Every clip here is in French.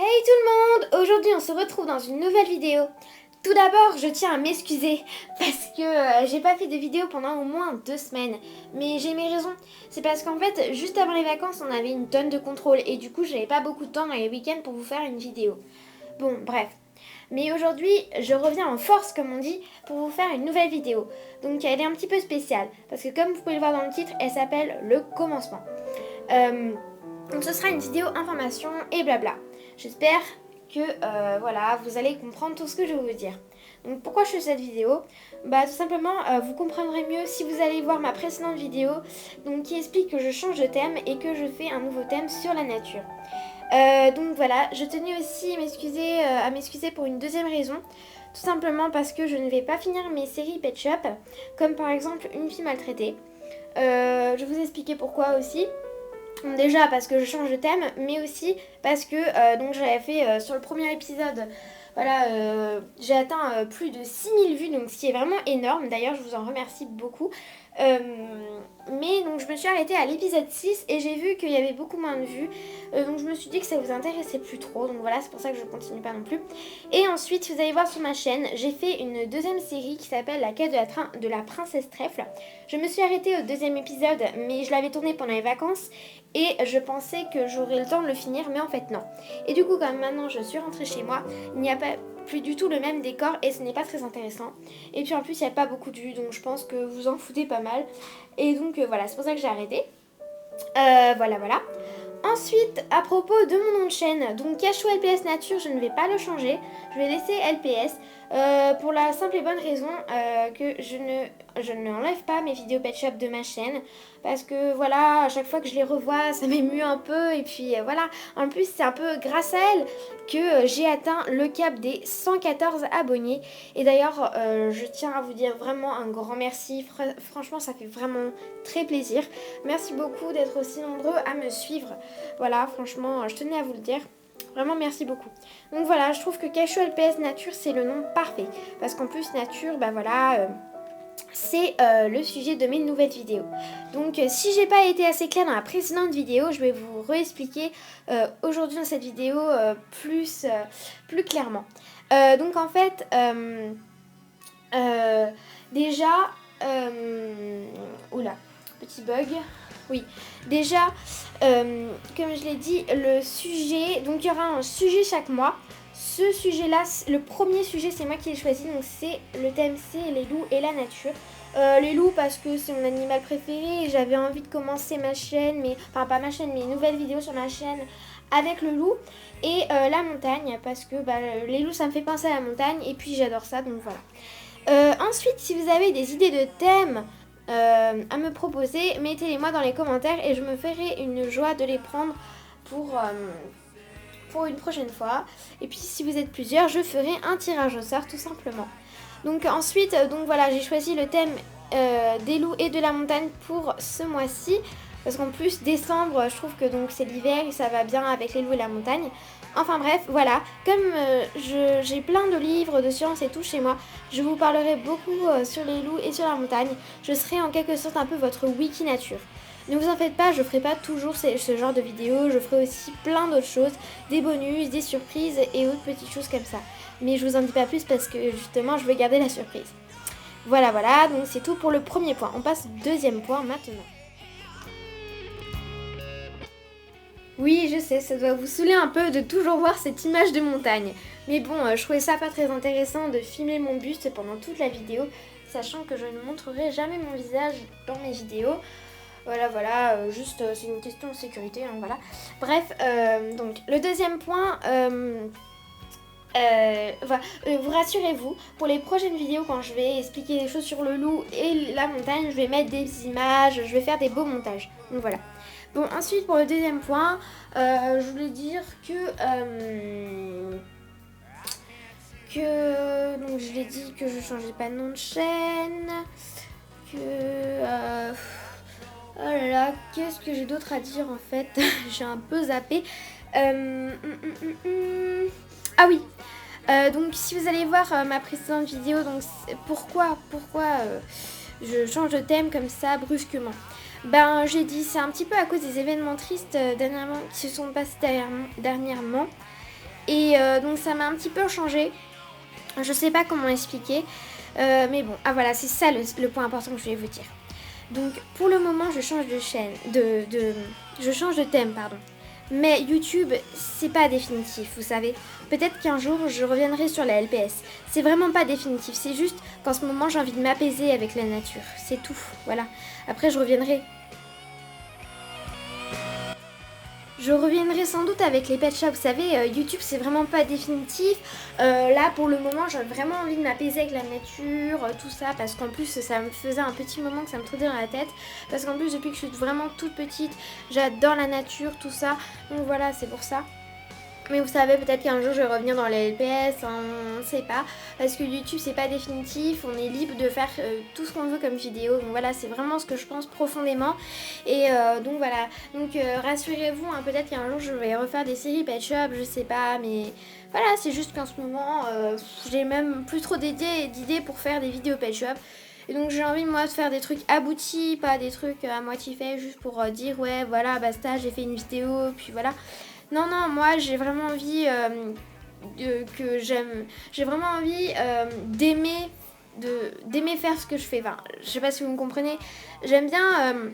Hey tout le monde! Aujourd'hui on se retrouve dans une nouvelle vidéo. Tout d'abord je tiens à m'excuser parce que j'ai pas fait de vidéo pendant au moins 2 semaines. Mais j'ai mes raisons. C'est parce qu'en fait juste avant les vacances on avait une tonne de contrôles et du coup j'avais pas beaucoup de temps dans les week-ends pour vous faire une vidéo. Bon bref. Mais aujourd'hui je reviens en force comme on dit pour vous faire une nouvelle vidéo. Donc elle est un petit peu spéciale parce que comme vous pouvez le voir dans le titre elle s'appelle Le Commencement. Donc ce sera une vidéo information et blabla. J'espère que voilà, vous allez comprendre tout ce que je vais vous dire. Donc pourquoi je fais cette vidéo? Bah tout simplement vous comprendrez mieux si vous allez voir ma précédente vidéo donc, qui explique que je change de thème et que je fais un nouveau thème sur la nature. Donc voilà, je tenais aussi à m'excuser pour une deuxième raison. Tout simplement parce que je ne vais pas finir mes séries Pet Shop, comme par exemple Une fille maltraitée. Je vais vous expliquer pourquoi aussi. Déjà parce que je change de thème, mais aussi parce que donc j'avais fait sur le premier épisode, voilà, j'ai atteint plus de 6000 vues, donc ce qui est vraiment énorme. D'ailleurs, je vous en remercie beaucoup. Euh, mais donc je me suis arrêtée à l'épisode 6 et j'ai vu qu'il y avait beaucoup moins de vues. Donc je me suis dit que ça vous intéressait plus trop. Donc voilà, c'est pour ça que je continue pas non plus. Et ensuite, vous allez voir sur ma chaîne, j'ai fait une deuxième série qui s'appelle La quête de la princesse trèfle. Je me suis arrêtée au deuxième épisode, mais je l'avais tourné pendant les vacances. Et je pensais que j'aurais le temps de le finir, mais en fait non. Et du coup, comme maintenant je suis rentrée chez moi, il n'y a pas plus du tout le même décor et ce n'est pas très intéressant. Et puis en plus, il n'y a pas beaucoup de vues, donc je pense que vous en foutez pas mal. Et donc voilà, c'est pour ça que j'ai arrêté. Voilà. Ensuite, à propos de mon nom de chaîne, donc Cachou LPS Nature, je ne vais pas le changer. Je vais laisser LPS pour la simple et bonne raison que je n'enlève pas mes vidéos Pet Shop de ma chaîne. Parce que voilà, à chaque fois que je les revois, ça m'émue un peu. Et puis voilà, en plus c'est un peu grâce à elle que j'ai atteint le cap des 114 abonnés. Et d'ailleurs, je tiens à vous dire vraiment un grand merci. Franchement, ça fait vraiment très plaisir. Merci beaucoup d'être aussi nombreux à me suivre. Voilà, franchement, je tenais à vous le dire. Vraiment, merci beaucoup. Donc voilà, je trouve que Cachou LPS Nature, c'est le nom parfait. Parce qu'en plus, nature, bah voilà, c'est le sujet de mes nouvelles vidéos. Donc si j'ai pas été assez claire dans la précédente vidéo, je vais vous réexpliquer aujourd'hui dans cette vidéo plus clairement. Donc en fait, déjà, oula, petit bug. Oui, déjà, comme je l'ai dit, le sujet, donc il y aura un sujet chaque mois. Ce sujet-là, le premier sujet, c'est moi qui l'ai choisi, donc c'est le thème, c'est les loups et la nature. Les loups parce que c'est mon animal préféré et j'avais envie de commencer ma chaîne, enfin pas ma chaîne, mais une nouvelle vidéo sur ma chaîne avec le loup. Et la montagne parce que les loups ça me fait penser à la montagne et puis j'adore ça, donc voilà. Ensuite, si vous avez des idées de thèmes à me proposer, mettez-les moi dans les commentaires et je me ferai une joie de les prendre pour une prochaine fois. Et puis si vous êtes plusieurs, je ferai un tirage au sort tout simplement. Donc ensuite, donc voilà, j'ai choisi le thème des loups et de la montagne pour ce mois-ci. Parce qu'en plus, décembre, je trouve que donc c'est l'hiver et ça va bien avec les loups et la montagne. Enfin bref, voilà. Comme j'ai plein de livres de sciences et tout chez moi, je vous parlerai beaucoup sur les loups et sur la montagne. Je serai en quelque sorte un peu votre wiki nature. Ne vous en faites pas, je ferai pas toujours ce genre de vidéos, je ferai aussi plein d'autres choses, des bonus, des surprises et autres petites choses comme ça. Mais je vous en dis pas plus parce que justement je veux garder la surprise. Voilà, donc c'est tout pour le premier point. On passe au deuxième point maintenant. Oui, je sais, ça doit vous saouler un peu de toujours voir cette image de montagne. Mais bon, je trouvais ça pas très intéressant de filmer mon buste pendant toute la vidéo, sachant que je ne montrerai jamais mon visage dans mes vidéos. Voilà, juste c'est une question de sécurité, hein, voilà. Bref, donc le deuxième point, vous rassurez-vous, pour les prochaines vidéos quand je vais expliquer des choses sur le loup et la montagne, je vais mettre des images, je vais faire des beaux montages. Donc voilà. Bon, ensuite pour le deuxième point, je voulais dire donc je l'ai dit que je changeais pas de nom de chaîne, oh là là, qu'est-ce que j'ai d'autre à dire en fait? J'ai un peu zappé. Ah oui, donc si vous allez voir ma précédente vidéo, donc pourquoi je change de thème comme ça brusquement. Ben j'ai dit c'est un petit peu à cause des événements tristes dernièrement qui se sont passés dernièrement. Et donc ça m'a un petit peu changé. Je sais pas comment expliquer. Mais bon, ah voilà, c'est ça le point important que je voulais vous dire. Donc pour le moment, je change de chaîne, je change de thème, pardon. Mais YouTube, c'est pas définitif, vous savez. Peut-être qu'un jour, je reviendrai sur la LPS. C'est vraiment pas définitif, c'est juste qu'en ce moment, j'ai envie de m'apaiser avec la nature. C'est tout, voilà. Après, je reviendrai. Je reviendrai sans doute avec les pet shops. Vous savez, YouTube, c'est vraiment pas définitif. Là, pour le moment, j'ai vraiment envie de m'apaiser avec la nature, tout ça. Parce qu'en plus, ça me faisait un petit moment que ça me trottait dans la tête. Parce qu'en plus, depuis que je suis vraiment toute petite, j'adore la nature, tout ça. Donc voilà, c'est pour ça. Mais vous savez, peut-être qu'un jour je vais revenir dans les LPS, on ne sait pas. Parce que YouTube, c'est pas définitif, on est libre de faire tout ce qu'on veut comme vidéo. Donc voilà, c'est vraiment ce que je pense profondément. Et donc voilà, donc rassurez-vous, hein, peut-être qu'un jour je vais refaire des séries Pet Shop, je sais pas. Mais voilà, c'est juste qu'en ce moment, j'ai même plus trop d'idées pour faire des vidéos Pet Shop. Et donc j'ai envie moi de faire des trucs aboutis, pas des trucs à moitié faits juste pour dire ouais voilà basta j'ai fait une vidéo puis voilà. Non, non, moi j'ai vraiment envie j'ai vraiment envie d'aimer faire ce que je fais. Enfin, je sais pas si vous me comprenez. J'aime bien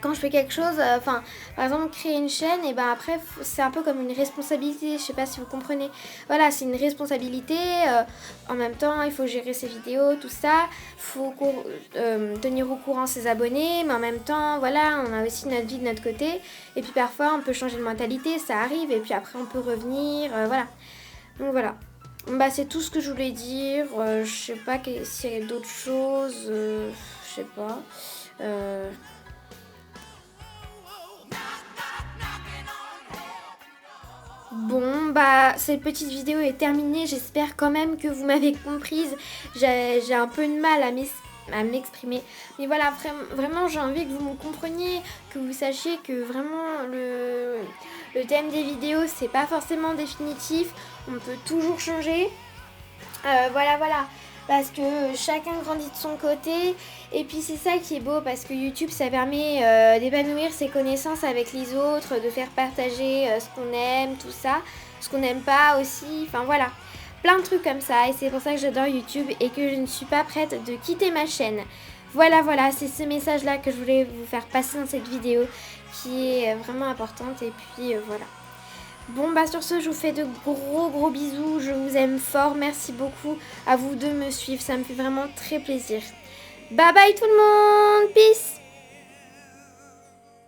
quand je fais quelque chose, par exemple créer une chaîne, et ben après c'est un peu comme une responsabilité, je sais pas si vous comprenez. Voilà, c'est une responsabilité, en même temps il faut gérer ses vidéos, tout ça, faut tenir au courant ses abonnés, mais en même temps voilà, on a aussi notre vie de notre côté, et puis parfois on peut changer de mentalité, ça arrive, et puis après on peut revenir, voilà. Donc voilà. Bah c'est tout ce que je voulais dire, je sais pas s'il y a d'autres choses, je sais pas. Bon, bah, cette petite vidéo est terminée. J'espère quand même que vous m'avez comprise. J'ai un peu de mal à m'exprimer. Mais voilà, vraiment, j'ai envie que vous me compreniez, que vous sachiez que vraiment, le thème des vidéos, c'est pas forcément définitif. On peut toujours changer. Voilà. Parce que chacun grandit de son côté. Et puis c'est ça qui est beau, parce que YouTube, ça permet d'épanouir ses connaissances avec les autres, de faire partager ce qu'on aime, tout ça, ce qu'on n'aime pas aussi, enfin voilà. Plein de trucs comme ça, et c'est pour ça que j'adore YouTube et que je ne suis pas prête de quitter ma chaîne. Voilà, c'est ce message-là que je voulais vous faire passer dans cette vidéo, qui est vraiment importante, et puis voilà. Bon bah sur ce, je vous fais de gros bisous, je vous aime fort, merci beaucoup à vous de me suivre, ça me fait vraiment très plaisir. Bye bye tout le monde, peace.